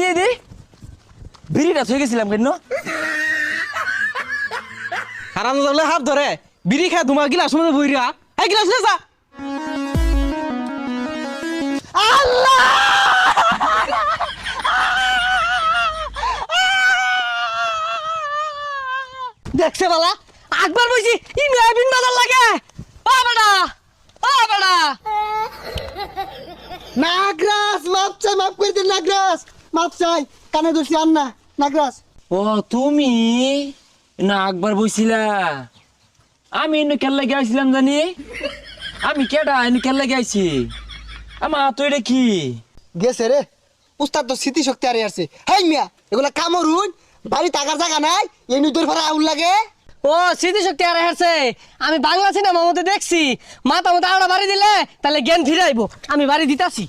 দি বিড়িটা থয়ে গেছিলাম কেন? হারাম জানলে হাত ধরে বিড়ি খায় তোমার গিলাস মধ্যে বইরা এই গিলাস নে যা। আল্লাহ! দেখছে বালা আকবার বইছি ইনু আইবিন বাজার লাগে। ও বেটা ও বেটা নাগরাজ মাপ চাই, মাপ করে দিন নাগরাজ, মাপ চাই, কানে ধরছি আর না নাগরাজ। ও তুমি না একবার বইছিলা? আমি এনে কেল্লা গেছিলাম জানি। আমি কেডা এনে কেল্লা গেছি? আমা তো এটা কি? গেছে রে উস্তাদ তো স্মৃতি শক্তি আরে আসছে। হেই মিয়া এগুলা কামড়ুন, বাড়ি টাকার জায়গা নাই, এই নুদর ভাড়া আউল লাগে। ও স্মৃতিশক্তি আর হেরছে। আমি বাংলা সিনেমার মধ্যে দেখছি মাথা মতো আড়া বাড়ি দিলে তাহলে জ্ঞান ফিরাইবো। আমি বাড়ি দিতাছি।